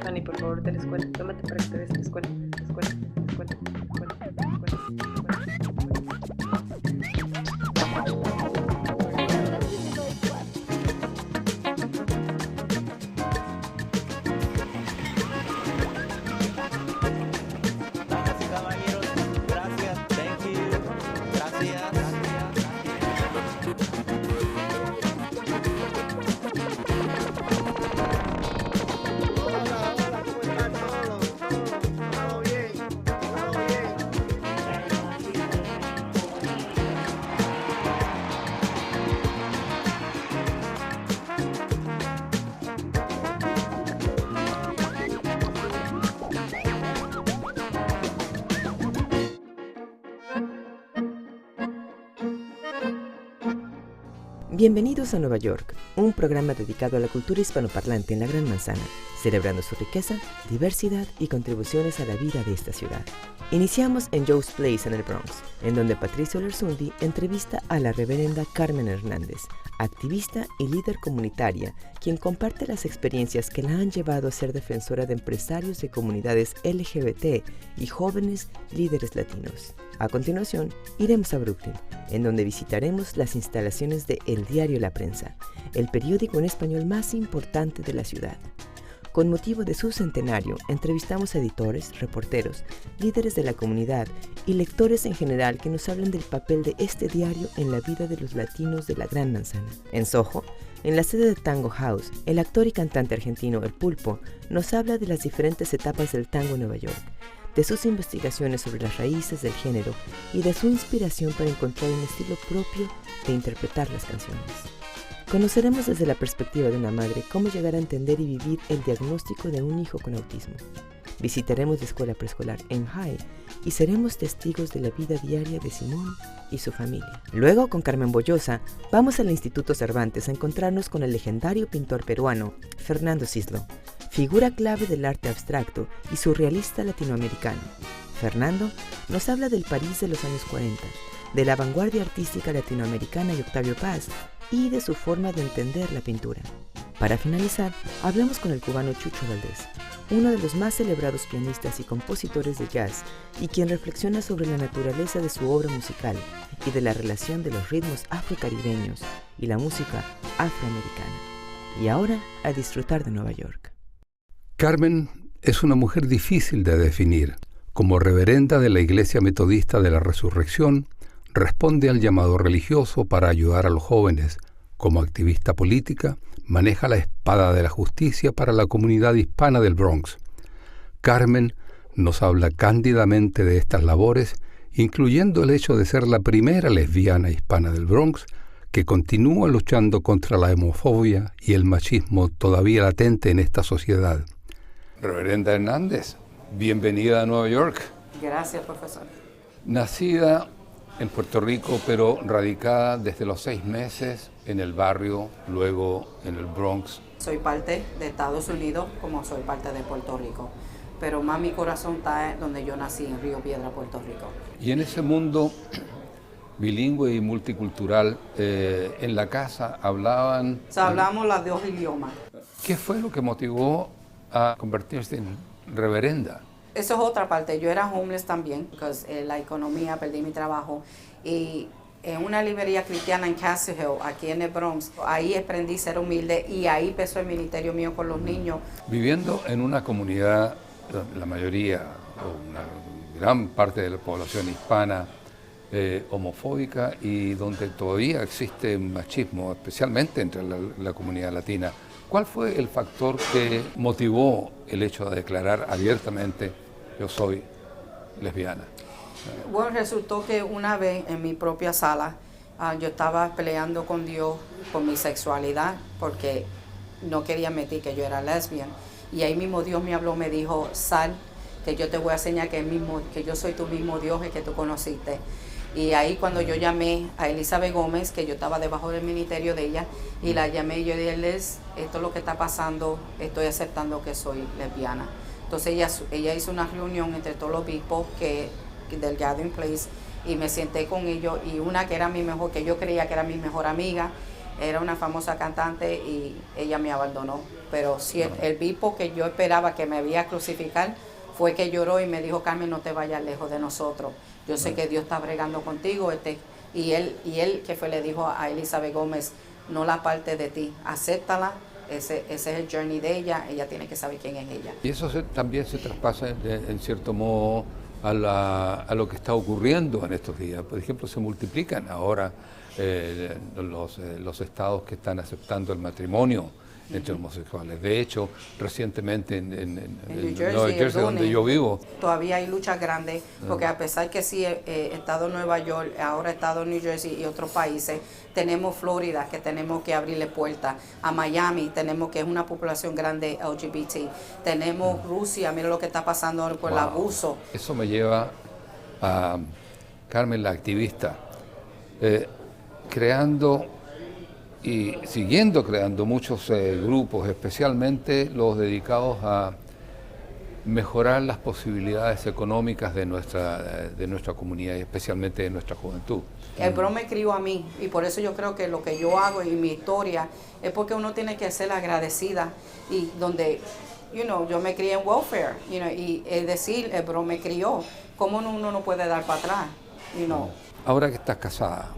Fanny, por favor, de la escuela. Tómate para que te des la escuela. Escuela, escuela, escuela, Damas y caballeros, gracias, thank you, gracias. Hola, ¿cómo están todos? ¿Todo bien? ¿Todo bien? Bienvenidos a Nueva York, un programa dedicado a la cultura hispanoparlante en la Gran Manzana, celebrando su riqueza, diversidad y contribuciones a la vida de esta ciudad. Iniciamos en Joe's Place en el Bronx, en donde Patricio Lersundi entrevista a la reverenda Carmen Hernández, activista y líder comunitaria, quien comparte las experiencias que la han llevado a ser defensora de empresarios de comunidades LGBT y jóvenes líderes latinos. A continuación, iremos a Brooklyn, en donde visitaremos las instalaciones de El Diario La Prensa, el periódico en español más importante de la ciudad. Con motivo de su centenario, entrevistamos a editores, reporteros, líderes de la comunidad y lectores en general que nos hablan del papel de este diario en la vida de los latinos de la Gran Manzana. En Soho, en la sede de Tango House, el actor y cantante argentino El Pulpo nos habla de las diferentes etapas del tango en Nueva York, de sus investigaciones sobre las raíces del género y de su inspiración para encontrar un estilo propio de interpretar las canciones. Conoceremos desde la perspectiva de una madre cómo llegar a entender y vivir el diagnóstico de un hijo con autismo. Visitaremos la escuela preescolar Aim High y seremos testigos de la vida diaria de Simón y su familia. Luego, con Carmen Bollosa, vamos al Instituto Cervantes a encontrarnos con el legendario pintor peruano Fernando Cislo, figura clave del arte abstracto y surrealista latinoamericano. Fernando nos habla del París de los años 40, de la vanguardia artística latinoamericana y Octavio Paz, y de su forma de entender la pintura. Para finalizar, hablamos con el cubano Chucho Valdés, uno de los más celebrados pianistas y compositores de jazz, y quien reflexiona sobre la naturaleza de su obra musical y de la relación de los ritmos afrocaribeños y la música afroamericana. Y ahora, a disfrutar de Nueva York. Carmen es una mujer difícil de definir. Como reverenda de la Iglesia Metodista de la Resurrección, responde al llamado religioso para ayudar a los jóvenes. Como activista política, maneja la espada de la justicia para la comunidad hispana del Bronx. Carmen nos habla cándidamente de estas labores, incluyendo el hecho de ser la primera lesbiana hispana del Bronx, que continúa luchando contra la homofobia y el machismo todavía latente en esta sociedad. Reverenda Hernández, bienvenida a Nueva York. Gracias, profesor. Nacida en Puerto Rico, pero radicada desde los 6 meses en el barrio, luego en el Bronx. Soy parte de Estados Unidos como soy parte de Puerto Rico, pero más mi corazón está donde yo nací, en Río Piedra, Puerto Rico. Y en ese mundo bilingüe y multicultural, en la casa hablaban... O sea, hablamos los 2 idiomas. ¿Qué fue lo que motivó a convertirse en reverenda? Eso es otra parte. Yo era homeless también, porque la economía, perdí mi trabajo. Y en una librería cristiana en Castle Hill, aquí en el Bronx, ahí aprendí a ser humilde y ahí empezó el ministerio mío con los niños. Viviendo en una comunidad, la mayoría, o una gran parte de la población hispana, homofóbica y donde todavía existe machismo, especialmente entre la comunidad latina. ¿Cuál fue el factor que motivó el hecho de declarar abiertamente yo soy lesbiana? Bueno, resultó que una vez en mi propia sala yo estaba peleando con Dios por mi sexualidad porque no quería admitir que yo era lesbiana. Y ahí mismo Dios me habló, me dijo, sal, que yo te voy a enseñar que yo soy tu mismo Dios y que tú conociste. Y ahí cuando yo llamé a Elizabeth Gómez, que yo estaba debajo del ministerio de ella, y la llamé y yo dije, Liz, esto es lo que está pasando, estoy aceptando que soy lesbiana. Entonces ella hizo una reunión entre todos los obispos del Gathering Place y me senté con ellos y una que era que yo creía que era mi mejor amiga, Era una famosa cantante y ella me abandonó. Pero sí, el bipo que yo esperaba que me iba a crucificar fue que lloró y me dijo, Carmen, no te vayas lejos de nosotros. Yo sé que Dios está bregando contigo. Y él que fue, le dijo a Elizabeth Gómez, no la parte de ti, acéptala. Ese es el journey de ella tiene que saber quién es ella. Y eso también se traspasa en cierto modo a lo que está ocurriendo en estos días. Por ejemplo, se multiplican ahora los estados que están aceptando el matrimonio entre homosexuales. De hecho, recientemente en Nueva Jersey, donde yo vivo, todavía hay luchas grandes, porque a pesar que sí, Estado de Nueva York, ahora Estado de New Jersey y otros países, tenemos Florida, que tenemos que abrirle puertas, a Miami, tenemos que es una población grande LGBT, tenemos Rusia, mira lo que está pasando con el abuso. Eso me lleva a Carmen, la activista, creando y siguiendo creando muchos grupos, especialmente los dedicados a mejorar las posibilidades económicas de nuestra comunidad y especialmente de nuestra juventud. El Bronx me crió a mí y por eso yo creo que lo que yo hago y mi historia es porque uno tiene que ser agradecida y donde, yo me crié en welfare, y es decir, el Bronx me crió, ¿cómo uno no puede dar para atrás? Ahora que estás casada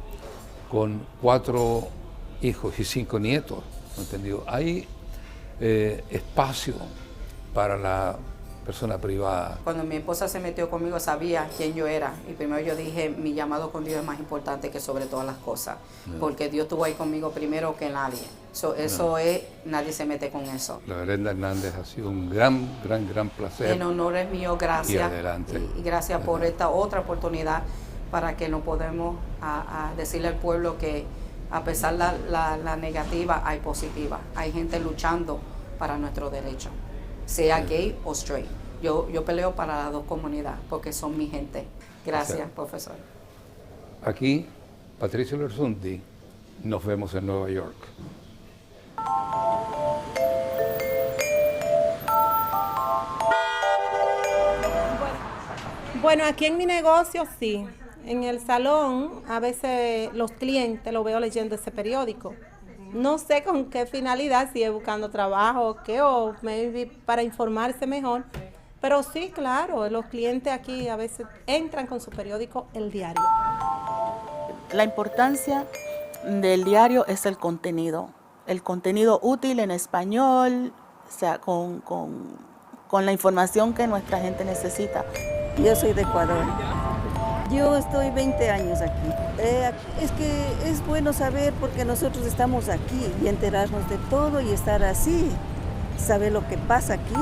con 4 hijos y 5 nietos, ¿entendido? ¿Hay espacio para la persona privada? Cuando mi esposa se metió conmigo sabía quién yo era y primero yo dije, mi llamado con Dios es más importante que sobre todas las cosas, porque Dios estuvo ahí conmigo primero que nadie. Eso es, nadie se mete con eso. La Brenda Hernández, ha sido un gran placer. En honor es mío, gracias. Y adelante. Y gracias por esta otra oportunidad para que nos podamos a decirle al pueblo que a pesar de la negativa, hay positiva. Hay gente luchando para nuestro derecho, sea gay o straight. Yo peleo para las dos comunidades porque son mi gente. Gracias, profesor. Aquí, Patricio Lersundi, nos vemos en Nueva York. Bueno, aquí en mi negocio sí. En el salón, a veces los clientes lo veo leyendo ese periódico. No sé con qué finalidad, si es buscando trabajo o qué, o maybe para informarse mejor. Pero sí, claro, los clientes aquí a veces entran con su periódico El Diario. La importancia del diario es el contenido útil en español, o sea, con la información que nuestra gente necesita. Yo soy de Ecuador. Yo estoy 20 años aquí. Es que es bueno saber porque nosotros estamos aquí y enterarnos de todo y estar así, saber lo que pasa aquí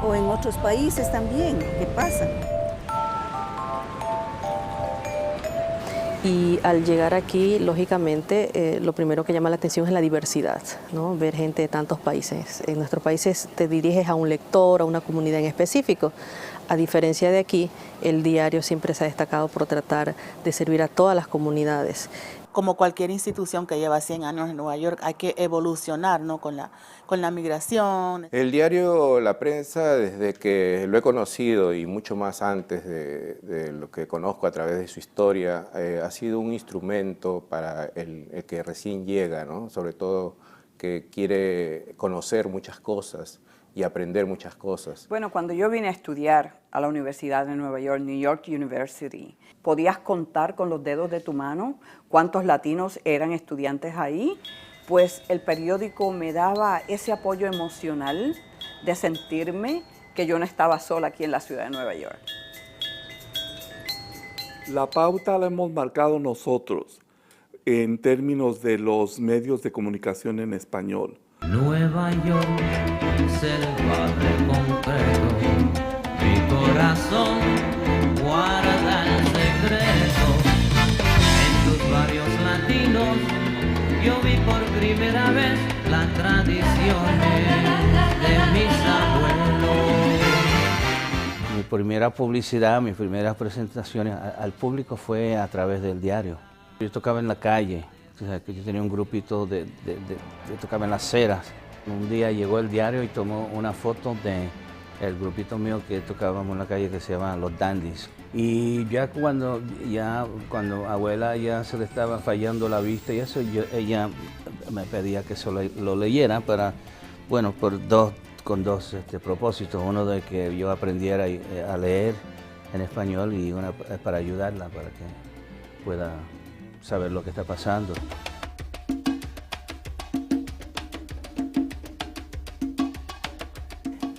o en otros países también, qué pasa. Y al llegar aquí, lógicamente, lo primero que llama la atención es la diversidad, ¿no? Ver gente de tantos países. En nuestros países te diriges a un lector, a una comunidad en específico. A diferencia de aquí, el diario siempre se ha destacado por tratar de servir a todas las comunidades. Como cualquier institución que lleva 100 años en Nueva York, hay que evolucionar, ¿no? con la migración. El diario La Prensa, desde que lo he conocido y mucho más antes de lo que conozco a través de su historia, ha sido un instrumento para el que recién llega, ¿no? Sobre todo que quiere conocer muchas cosas y aprender muchas cosas. Bueno, cuando yo vine a estudiar a la Universidad de Nueva York, New York University, ¿podías contar con los dedos de tu mano cuántos latinos eran estudiantes ahí? Pues el periódico me daba ese apoyo emocional de sentirme que yo no estaba sola aquí en la ciudad de Nueva York. La pauta la hemos marcado nosotros en términos de los medios de comunicación en español. Nueva York, selva de concreto, mi corazón guarda el secreto. En tus barrios latinos yo vi por primera vez las tradiciones de mis abuelos. Mi primera publicidad, mis primeras presentaciones al público fue a través del diario. Yo tocaba en la calle. O sea, que yo tenía un grupito de tocaba en las aceras. Un día llegó el diario y tomó una foto del grupito mío que tocábamos en la calle que se llama Los Dandies. Y ya cuando abuela ya se le estaba fallando la vista y eso, ella me pedía que lo leyera con dos propósitos. Uno de que yo aprendiera a leer en español y una para ayudarla, para que pueda saber lo que está pasando.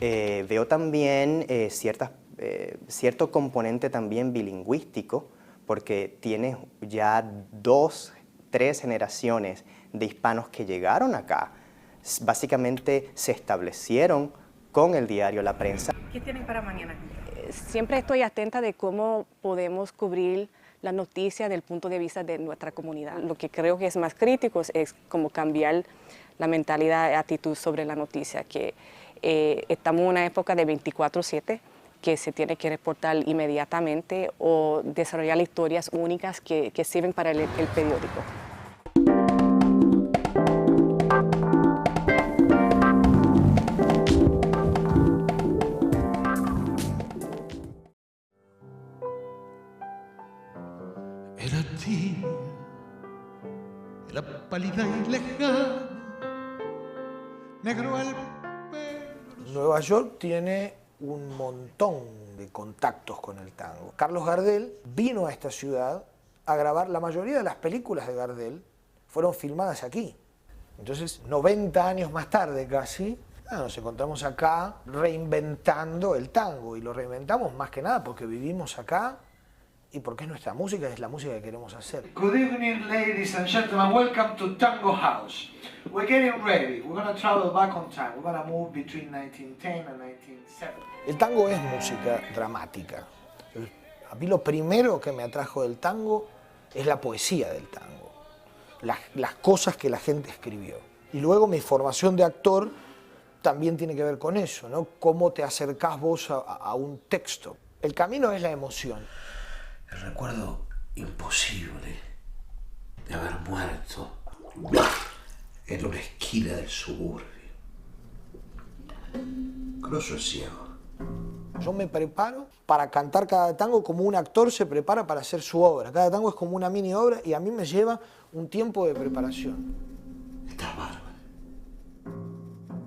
Veo también cierto componente también bilingüístico, porque tienes ya 2, 3 generaciones de hispanos que llegaron acá. Básicamente se establecieron con el diario La Prensa. ¿Qué tienen para mañana? Siempre estoy atenta de cómo podemos cubrir la noticia desde el punto de vista de nuestra comunidad. Lo que creo que es más crítico es como cambiar la mentalidad y actitud sobre la noticia, que estamos en una época de 24/7, que se tiene que reportar inmediatamente o desarrollar historias únicas que sirven para el periódico. Era tibia, era pálida y lejana, negro al pelo. Nueva York tiene un montón de contactos con el tango. Carlos Gardel vino a esta ciudad a grabar, la mayoría de las películas de Gardel fueron filmadas aquí. Entonces, 90 años más tarde casi, nos encontramos acá reinventando el tango, y lo reinventamos más que nada porque vivimos acá y porque es nuestra música, es la música que queremos hacer. Good evening, ladies and gentlemen. Welcome to Tango House. We're getting ready. We're going to travel back on time. We're going to move between 1910 and 1970. El tango es música dramática. A mí lo primero que me atrajo del tango es la poesía del tango, las cosas que la gente escribió. Y luego mi formación de actor también tiene que ver con eso, ¿no? Cómo te acercás vos a un texto. El camino es la emoción. El recuerdo imposible de haber muerto en una esquina del suburbio. Cruzo el ciego. Yo me preparo para cantar cada tango como un actor se prepara para hacer su obra. Cada tango es como una mini obra y a mí me lleva un tiempo de preparación. Está bárbaro.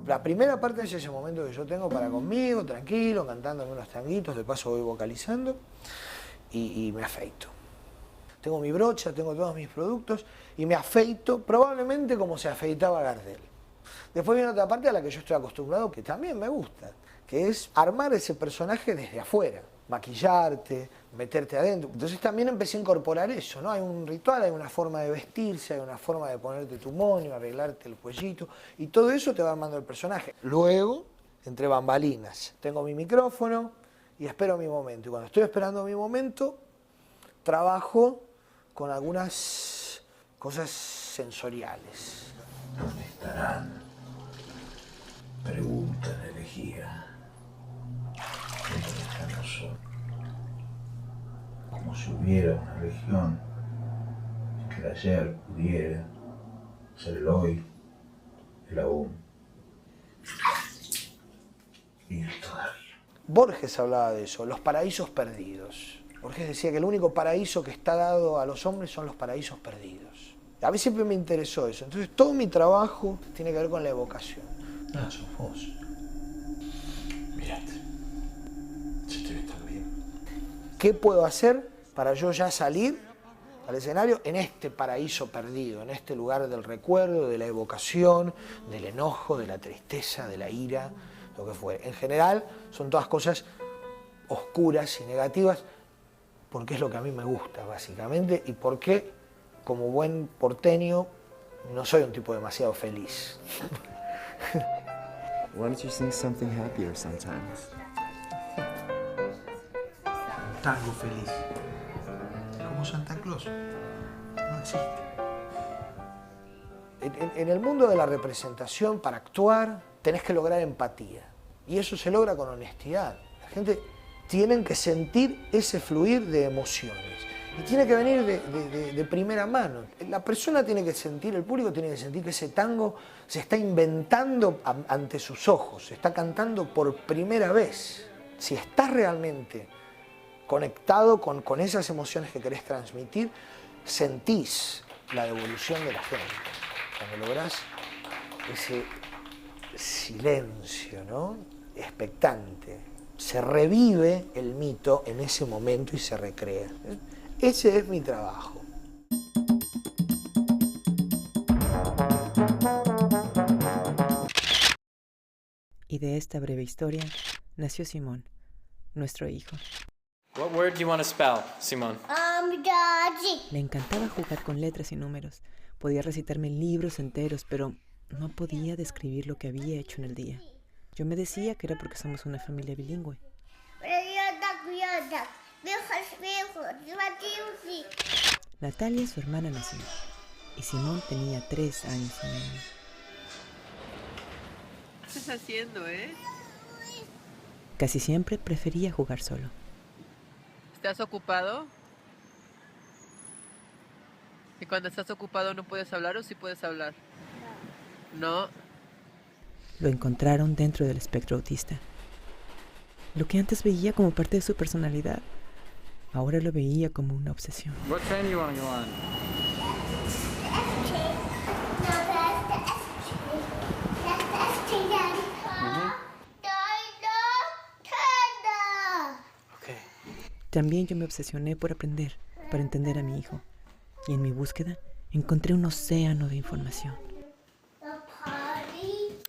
La primera parte es ese momento que yo tengo para conmigo, tranquilo, cantando unos tanguitos, de paso voy vocalizando. Y me afeito. Tengo mi brocha, tengo todos mis productos y me afeito probablemente como se afeitaba Gardel. Después viene otra parte a la que yo estoy acostumbrado, que también me gusta, que es armar ese personaje desde afuera, maquillarte, meterte adentro. Entonces también empecé a incorporar eso, ¿no? Hay un ritual, hay una forma de vestirse, hay una forma de ponerte tu moño, arreglarte el cuellito, y todo eso te va armando el personaje. Luego, entre bambalinas, tengo mi micrófono y espero mi momento. Y cuando estoy esperando mi momento, trabajo con algunas cosas sensoriales. ¿Dónde estarán? Pregunta la elegía. ¿Dónde están nosotros? Como si hubiera una región que el ayer pudiera ser el hoy, el aún y el todavía. Borges hablaba de eso, los paraísos perdidos. Borges decía que el único paraíso que está dado a los hombres son los paraísos perdidos. A mí siempre me interesó eso. Entonces todo mi trabajo tiene que ver con la evocación. Ah, sos vos. Mirate. Se te ve tan bien. ¿Qué puedo hacer para yo ya salir al escenario en este paraíso perdido, en este lugar del recuerdo, de la evocación, del enojo, de la tristeza, de la ira, lo que fuere? En general son todas cosas oscuras y negativas, porque es lo que a mí me gusta básicamente, y porque como buen porteño no soy un tipo demasiado feliz. Why don't you sing something happier sometimes? Tango feliz. Como Santa Claus. No existe. En el mundo de la representación, para actuar, tenés que lograr empatía. Y eso se logra con honestidad. La gente tiene que sentir ese fluir de emociones. Y tiene que venir de primera mano. La persona tiene que sentir, el público tiene que sentir que ese tango se está inventando ante sus ojos, se está cantando por primera vez. Si estás realmente conectado con esas emociones que querés transmitir, sentís la devolución de la gente. Cuando lográs ese silencio, ¿no? Expectante, se revive el mito en ese momento y se recrea. Ese es mi trabajo. Y de esta breve historia nació Simón, nuestro hijo. What word do you want to spell, Simón? Le encantaba jugar con letras y números. Podía recitarme libros enteros, pero no podía describir lo que había hecho en el día. Yo me decía que era porque somos una familia bilingüe. Natalia, su hermana, nació y Simón tenía 3 años y medio. ¿Qué estás haciendo, Casi siempre prefería jugar solo. ¿Estás ocupado? ¿Y cuando estás ocupado no puedes hablar o sí puedes hablar? No. Lo encontraron dentro del espectro autista. Lo que antes veía como parte de su personalidad, ahora lo veía como una obsesión. What train do you want to go on? También yo me obsesioné por aprender, para entender a mi hijo. Y en mi búsqueda encontré un océano de información.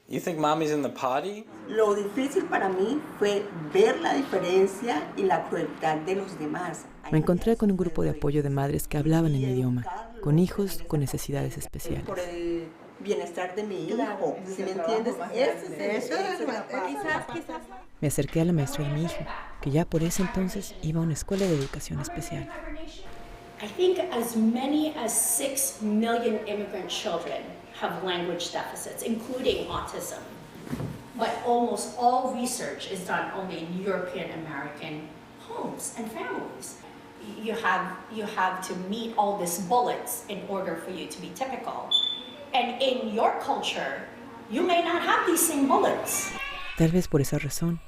You think mommy's in the potty? Lo difícil para mí fue ver la diferencia y la crueldad de los demás. Me encontré con un grupo de apoyo de madres que hablaban en mi idioma, con hijos con necesidades especiales. Por el bienestar de mi hijo, ¿sí me entiendes? Quizás. Me acerqué a la maestra de mi hijo, que ya por ese entonces iba a una escuela de educación especial. I think as many as 6 million immigrant children have language deficits, including autism. But almost all research is done only in European American homes and families. You have to meet all these bullets in order for you to be typical. And in your culture, you may not have these same bullets. Tal vez por esa razón,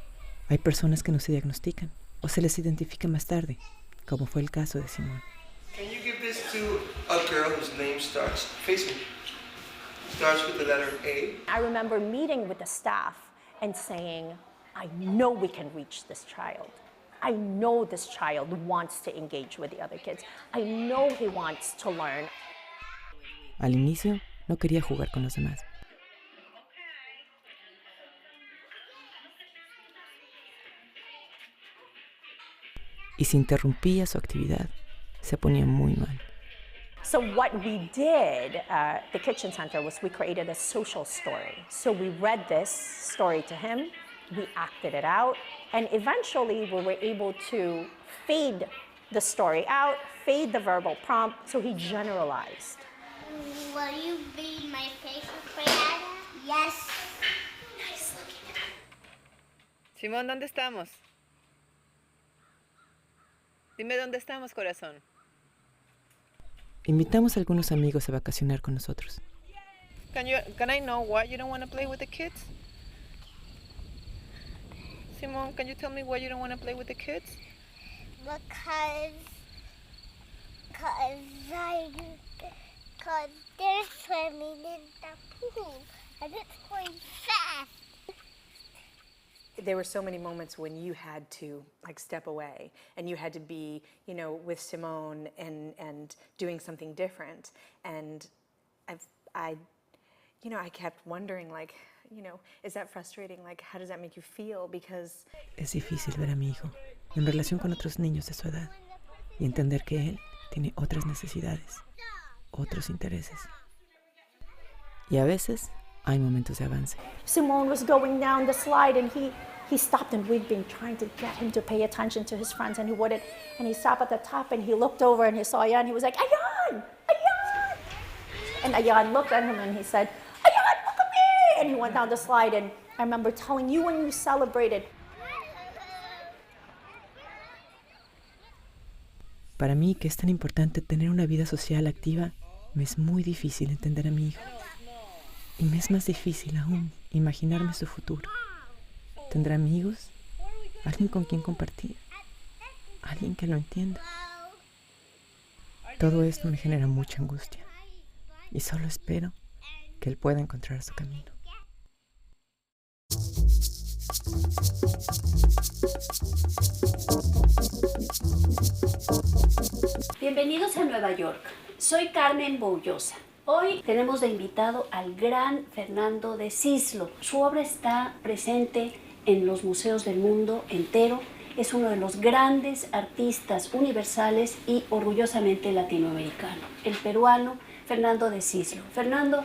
hay personas que no se diagnostican o se les identifica más tarde, como fue el caso de Simón. Can you give this to a girl whose name starts, face me, starts with the letter A? I remember meeting with the staff and saying, I know we can reach this child. I know this child wants to engage with the other kids. I know he wants to learn. Al inicio, no quería jugar con los demás. Y si interrumpía su actividad, se ponía muy mal. So what we did at the Kitchen Center was we created a social story. So we read this story to him, we acted it out, and eventually we were able to fade the story out, fade the verbal prompt, so he generalized. Will you be my facial creator? Yes. Nice looking at him. Simón, ¿dónde estamos? Dime dónde estamos, corazón. Invitamos a algunos amigos a vacacionar con nosotros. Can I know why you don't want to play with the kids? Simón, can you tell me why you don't want to play with the kids? Because they're swimming in the pool and it's going fast. There were so many moments when you had to step away and you had to be, with Simone and doing something different. And I kept wondering, is that frustrating? How does that make you feel? Because es difícil ver a mi hijo en relación con otros niños de su edad y entender que él tiene otras necesidades, otros intereses. Y a veces hay momentos de avance. Simone was going down the slide and he stopped, and we'd been trying to get him to pay attention to his friends and he wouldn't. And he stopped at the top and he looked over and he saw Ayan. He was like, Ayan! Ayan! And Ayan looked at him and he said, Ayan, look at me! And he went down the slide, and I remember telling you when you celebrated. Para mí, que es tan importante tener una vida social activa, me es muy difícil entender a mi hijo. Y me es más difícil aún imaginarme su futuro. ¿Tendrá amigos? ¿Alguien con quien compartir? alguien que lo entienda. Todo esto me genera mucha angustia y solo espero que él pueda encontrar su camino. Bienvenidos a Nueva York. Soy Carmen Boullosa. Hoy tenemos de invitado al gran Fernando de Cislo. Su obra está presente en los museos del mundo entero. Es uno de los grandes artistas universales y orgullosamente latinoamericano, el peruano Fernando de Cislo. Fernando,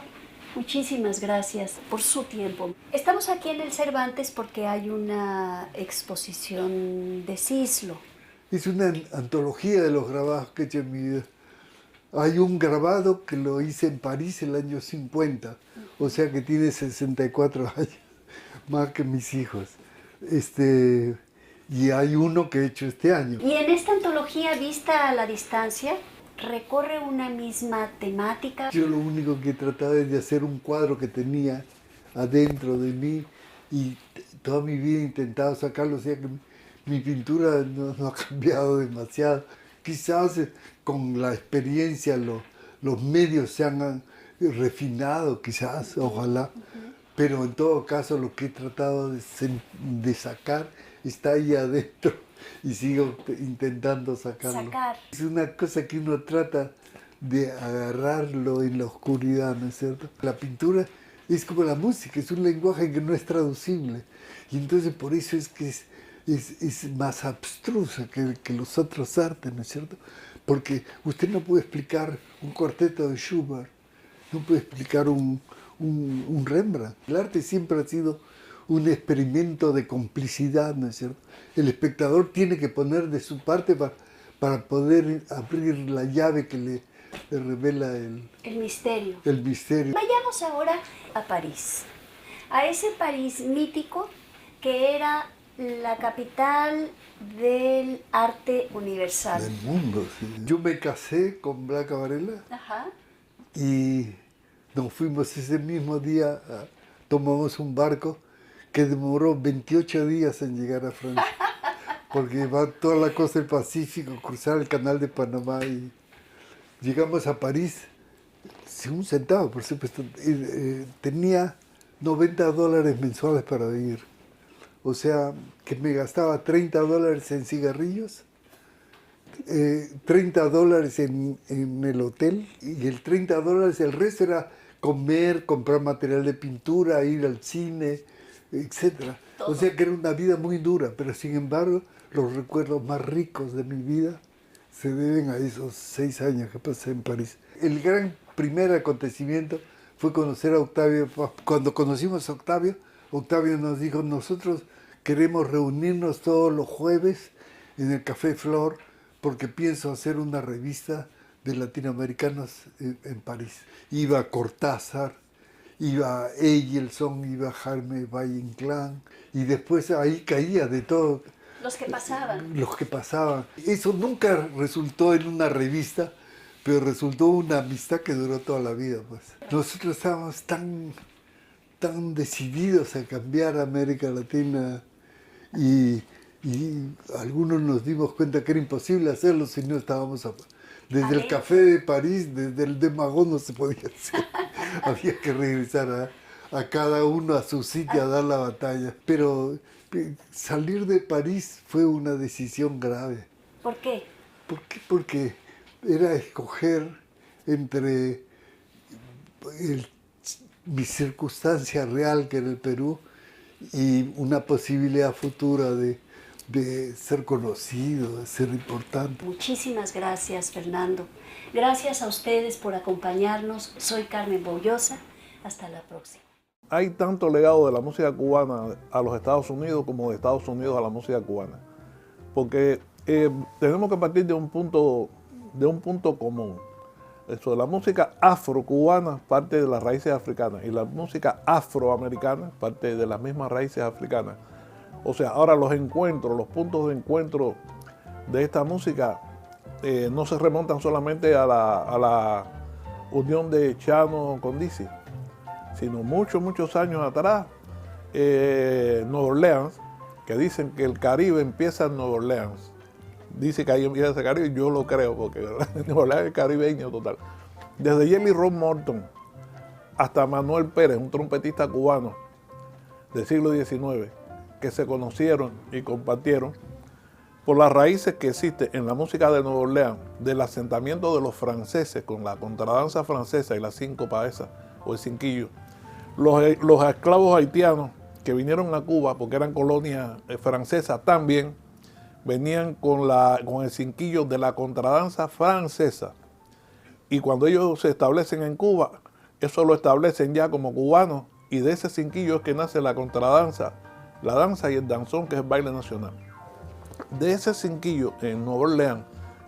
muchísimas gracias por su tiempo. Estamos aquí en el Cervantes porque hay una exposición de Cislo. Es una antología de los grabados que he hecho en mi vida. Hay un grabado que lo hice en París el año 50, o sea que tiene 64 años, más que mis hijos. Y hay uno que he hecho este año. Y en esta antología vista a la distancia, ¿recorre una misma temática? Yo lo único que he tratado es de hacer un cuadro que tenía adentro de mí y toda mi vida he intentado sacarlo, o sea que mi pintura no ha cambiado demasiado. Quizás con la experiencia los medios se han refinado, quizás, ojalá, pero en todo caso lo que he tratado de sacar está ahí adentro y sigo intentando sacarlo. Es una cosa que uno trata de agarrarlo en la oscuridad, ¿no es cierto? La pintura es como la música, es un lenguaje que no es traducible y entonces por eso es que es más abstrusa que los otros artes, ¿no es cierto? Porque usted no puede explicar un cuarteto de Schubert, no puede explicar un Rembrandt. El arte siempre ha sido un experimento de complicidad, ¿no es cierto? El espectador tiene que poner de su parte para poder abrir la llave que le revela el misterio. El misterio. Vayamos ahora a París, a ese París mítico que era la capital del arte universal. Del mundo, sí. Yo me casé con Blanca Varela. Ajá. Y nos fuimos ese mismo día, tomamos un barco que demoró 28 días en llegar a Francia, porque va toda la costa del Pacífico, cruzar el canal de Panamá y llegamos a París sin un centavo, por supuesto. Tenía $90 mensuales para vivir, o sea que me gastaba $30 en cigarrillos, $30 en el hotel y el $30, el resto era comer, comprar material de pintura, ir al cine, etc. O sea que era una vida muy dura, pero sin embargo los recuerdos más ricos de mi vida se deben a esos 6 años que pasé en París. El gran primer acontecimiento fue conocer a Octavio Paz. Cuando conocimos a Octavio, Octavio nos dijo, nosotros queremos reunirnos todos los jueves en el Café Flor porque pienso hacer una revista de latinoamericanos en París. Iba Cortázar, iba Eielson, iba Jaime Valle Inclán, y después ahí caía de todo. Los que pasaban. Los que pasaban. Eso nunca resultó en una revista, pero resultó una amistad que duró toda la vida, pues. Nosotros estábamos tan decididos a cambiar a América Latina y algunos nos dimos cuenta que era imposible hacerlo si no estábamos desde el Café de París, desde el de Magón no se podía hacer. Había que regresar a cada uno a su sitio a dar la batalla. Pero salir de París fue una decisión grave. ¿Por qué? Porque era escoger entre mi circunstancia real, que era el Perú, y una posibilidad futura de ser conocido, de ser importante. Muchísimas gracias, Fernando. Gracias a ustedes por acompañarnos. Soy Carmen Boullosa. Hasta la próxima. Hay tanto legado de la música cubana a los Estados Unidos como de Estados Unidos a la música cubana. Porque tenemos que partir de un punto común. Eso de la música afrocubana parte de las raíces africanas y la música afroamericana parte de las mismas raíces africanas. O sea, ahora los puntos de encuentro de esta música no se remontan solamente a la unión de Chano con Dizzy, sino muchos años atrás, Nueva Orleans, que dicen que el Caribe empieza en Nueva Orleans, dice que hay en Villa de Caribe, y yo lo creo, porque Nueva Orleans es caribeño total. Desde Jelly Roll Morton hasta Manuel Pérez, un trompetista cubano del siglo XIX, que se conocieron y compartieron por las raíces que existen en la música de Nueva Orleans, del asentamiento de los franceses con la contradanza francesa y la síncopa esa, o el cinquillo. Los esclavos haitianos que vinieron a Cuba, porque eran colonias francesas también, venían con el cinquillo de la contradanza francesa. Y cuando ellos se establecen en Cuba, eso lo establecen ya como cubanos, y de ese cinquillo es que nace la contradanza, la danza y el danzón, que es el baile nacional. De ese cinquillo en Nueva Orleans,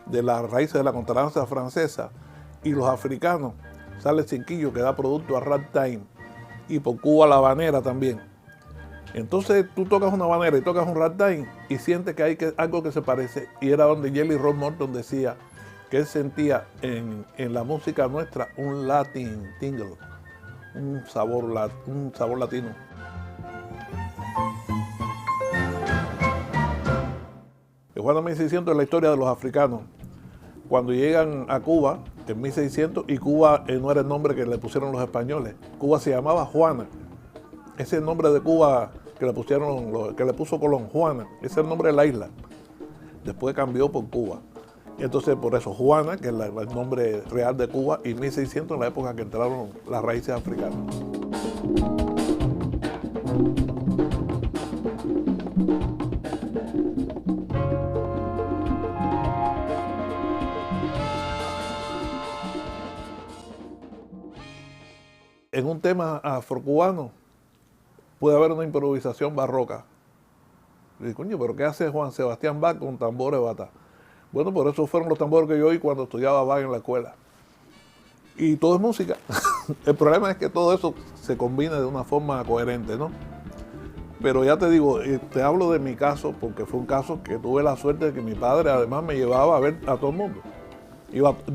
de las raíces de la contradanza francesa y los africanos, sale el cinquillo que da producto a ragtime, y por Cuba la habanera también. Entonces tú tocas una habanera y tocas un ragtime y sientes que hay algo que se parece, y era donde Jelly Roll Morton decía que él sentía en la música nuestra un Latin tingle, un sabor latino. El Juana 1600 es la historia de los africanos. Cuando llegan a Cuba, en 1600, y Cuba no era el nombre que le pusieron los españoles. Cuba se llamaba Juana. Ese es el nombre de Cuba que le puso Colón, Juana. Ese es el nombre de la isla. Después cambió por Cuba. Y entonces por eso Juana, que es el nombre real de Cuba, y 1600 en la época que entraron las raíces africanas. En un tema afrocubano puede haber una improvisación barroca. Y coño, ¿pero qué hace Juan Sebastián Bach con tambores de bata? Bueno, por eso fueron los tambores que yo oí cuando estudiaba Bach en la escuela. Y todo es música. El problema es que todo eso se combina de una forma coherente, ¿no? Pero ya te digo, te hablo de mi caso porque fue un caso que tuve la suerte de que mi padre además me llevaba a ver a todo el mundo.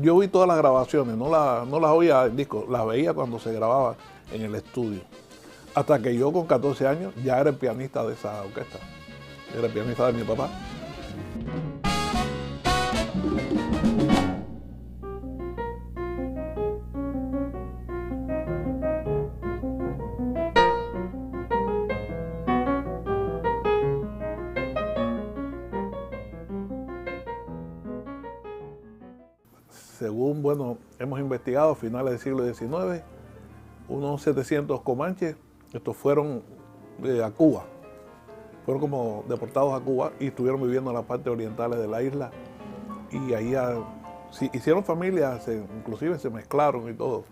Yo vi todas las grabaciones, no las oía en disco, las veía cuando se grababa en el estudio. Hasta que yo con 14 años ya era el pianista de esa orquesta. Era el pianista de mi papá. Según, hemos investigado a finales del siglo XIX, unos 700 comanches, estos fueron a Cuba, fueron como deportados a Cuba y estuvieron viviendo en las partes orientales de la isla, y ahí hicieron familias, inclusive se mezclaron y todo,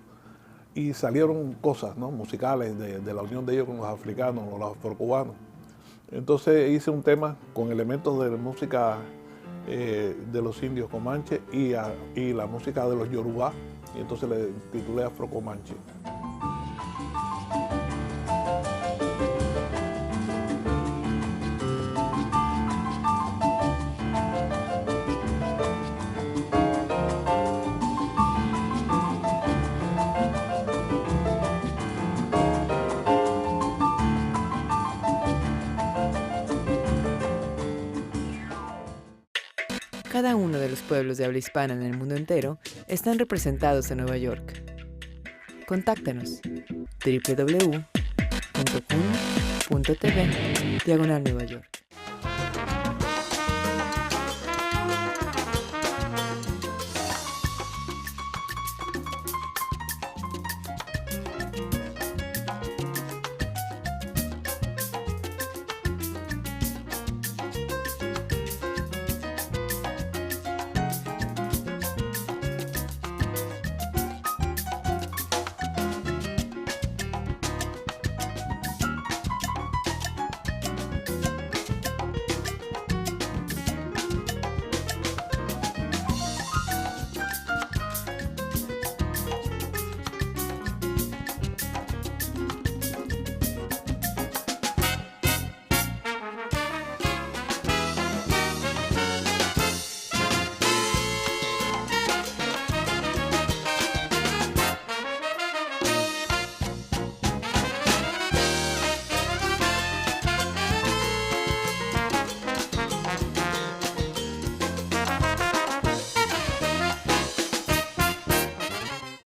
y salieron cosas, ¿no?, musicales de la unión de ellos con los africanos o los afrocubanos. Entonces hice un tema con elementos de música de los indios comanche y la música de los yorubá, y entonces le titulé Afrocomanche. Cada uno de los pueblos de habla hispana en el mundo entero están representados en Nueva York. Contáctanos www.kun.tv/Nueva York.